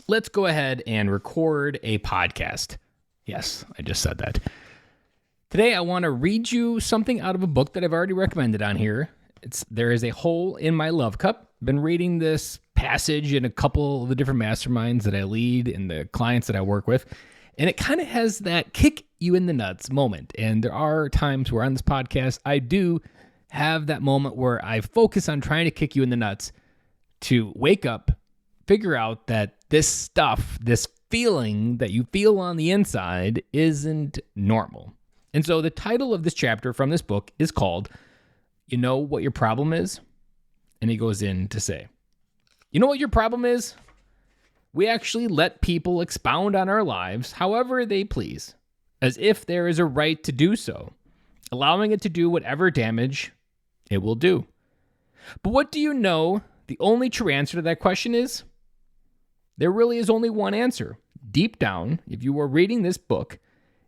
let's go ahead and record a podcast. Yes, I just said that. Today, I want to read you something out of a book that I've already recommended on here. There is a Hole in My Love Cup. I've been reading this passage in a couple of the different masterminds that I lead and the clients that I work with, and it kind of has that kick you in the nuts moment. And there are times where on this podcast, I do have that moment where I focus on trying to kick you in the nuts to wake up, figure out that this stuff, this feeling that you feel on the inside isn't normal. And so the title of this chapter from this book is called, You Know What Your Problem Is? And he goes in to say, you know what your problem is? We actually let people expound on our lives however they please, as if there is a right to do so, allowing it to do whatever damage it will do. But what do you know the only true answer to that question is? There really is only one answer. Deep down, if you are reading this book,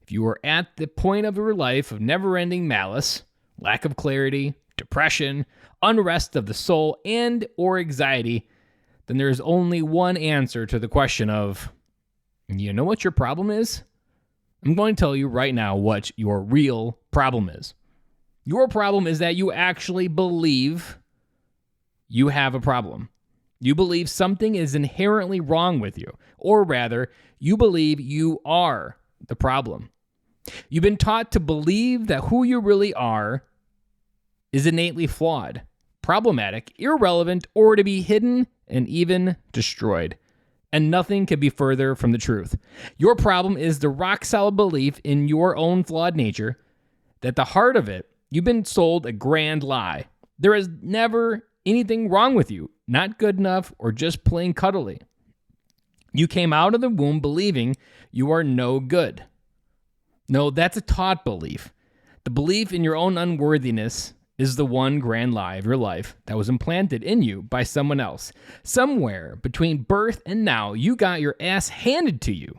if you are at the point of your life of never-ending malice, lack of clarity, depression, unrest of the soul, and or anxiety, then there is only one answer to the question of, you know what your problem is? I'm going to tell you right now what your real problem is. Your problem is that you actually believe you have a problem. You believe something is inherently wrong with you, or rather, you believe you are the problem. You've been taught to believe that who you really are is innately flawed, problematic, irrelevant, or to be hidden and even destroyed. And nothing could be further from the truth. Your problem is the rock-solid belief in your own flawed nature, that at the heart of it, you've been sold a grand lie. There is never anything wrong with you, not good enough, or just plain cuddly. You came out of the womb believing you are no good. No, that's a taught belief. The belief in your own unworthiness is the one grand lie of your life that was implanted in you by someone else. Somewhere between birth and now, you got your ass handed to you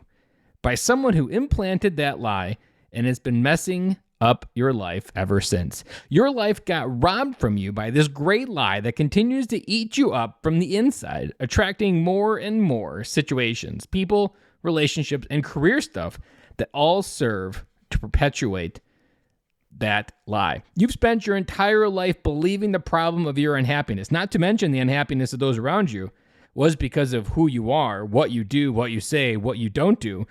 by someone who implanted that lie and has been messing up your life ever since. Your life got robbed from you by this great lie that continues to eat you up from the inside, attracting more and more situations, people, relationships, and career stuff that all serve to perpetuate that lie. You've spent your entire life believing the problem of your unhappiness, not to mention the unhappiness of those around you, was because of who you are, what you do, what you say, what you don't do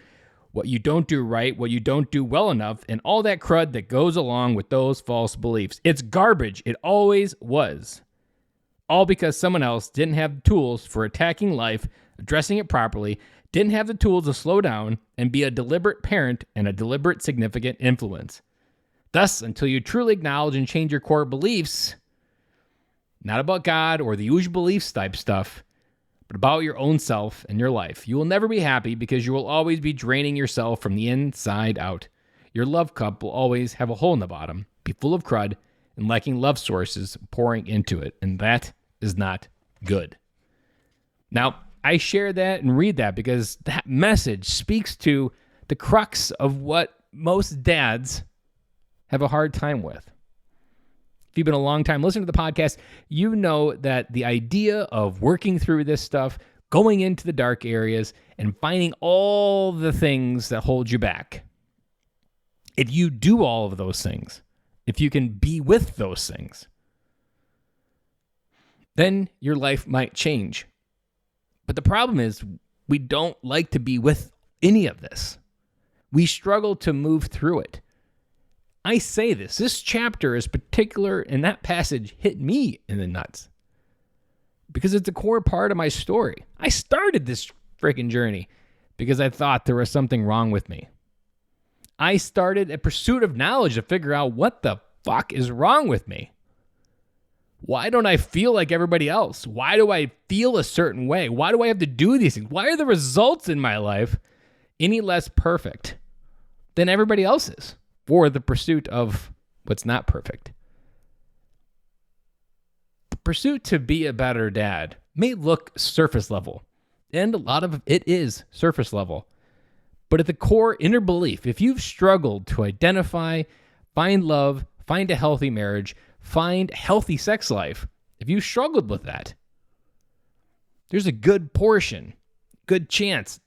right, what you don't do well enough, and all that crud that goes along with those false beliefs. It's garbage. It always was. All because someone else didn't have the tools for attacking life, addressing it properly, didn't have the tools to slow down and be a deliberate parent and a deliberate significant influence. Thus, until you truly acknowledge and change your core beliefs, not about God or the usual beliefs type stuff, but about your own self and your life, you will never be happy because you will always be draining yourself from the inside out. Your love cup will always have a hole in the bottom, be full of crud, and lacking love sources pouring into it, and that is not good. Now, I share that and read that because that message speaks to the crux of what most dads have a hard time with. If you've been a long time listening to the podcast, you know that the idea of working through this stuff, going into the dark areas, and finding all the things that hold you back. If you do all of those things, if you can be with those things, then your life might change. But the problem is we don't like to be with any of this. We struggle to move through it. I say this chapter is particular, and that passage hit me in the nuts because it's a core part of my story. I started this freaking journey because I thought there was something wrong with me. I started a pursuit of knowledge to figure out what the fuck is wrong with me. Why don't I feel like everybody else? Why do I feel a certain way? Why do I have to do these things? Why are the results in my life any less perfect than everybody else's? For the pursuit of what's not perfect. The pursuit to be a better dad may look surface level, and a lot of it is surface level. But at the core inner belief, if you've struggled to identify, find love, find a healthy marriage, find healthy sex life, if you struggled with that, there's a good portion good chance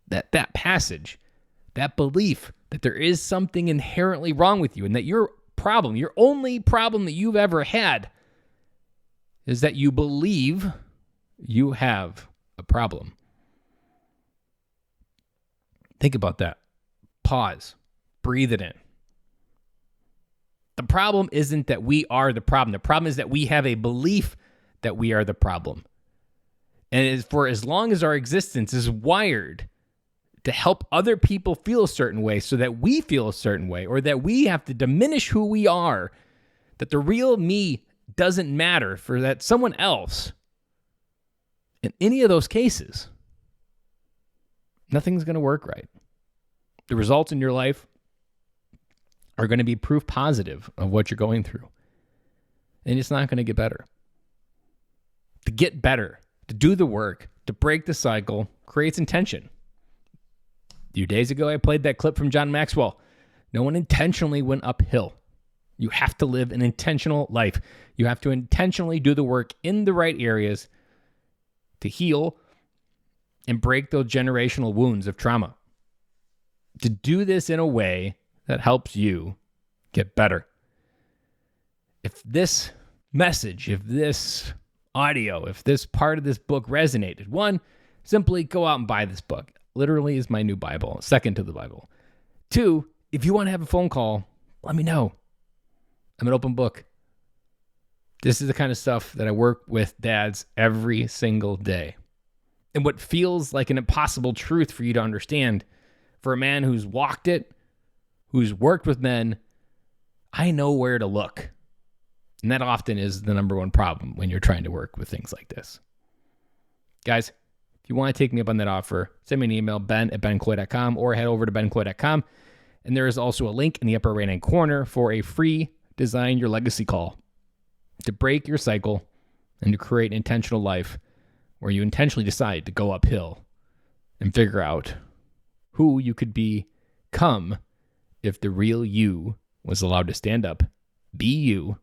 that that passage, that belief that there is something inherently wrong with you and that your problem, your only problem that you've ever had, is that you believe you have a problem. Think about that. Pause. Breathe it in. The problem isn't that we are the problem. The problem is that we have a belief that we are the problem. And for as long as our existence is wired to help other people feel a certain way so that we feel a certain way, or that we have to diminish who we are, that the real me doesn't matter for that someone else, in any of those cases, nothing's going to work right. The results in your life are going to be proof positive of what you're going through. And it's not going to get better. To get better, to do the work, to break the cycle, creates intention. A few days ago, I played that clip from John Maxwell. No one intentionally went uphill. You have to live an intentional life. You have to intentionally do the work in the right areas to heal and break those generational wounds of trauma. To do this in a way that helps you get better. If this message, if this audio, if this part of this book resonated, one, simply go out and buy this book. Literally is my new Bible, second to the Bible. Two, if you want to have a phone call, let me know. I'm an open book. This is the kind of stuff that I work with dads every single day. And what feels like an impossible truth for you to understand, for a man who's walked it, who's worked with men, I know where to look. And that often is the number one problem when you're trying to work with things like this. Guys, if you want to take me up on that offer, send me an email, ben@bencloy.com, or head over to bencloy.com. And there is also a link in the upper right-hand corner for a free Design Your Legacy call to break your cycle and to create an intentional life where you intentionally decide to go uphill and figure out who you could become if the real you was allowed to stand up, be you,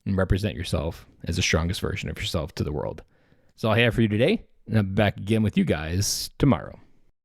and represent yourself as the strongest version of yourself to the world. That's all I have for you today, and I'll be back again with you guys tomorrow.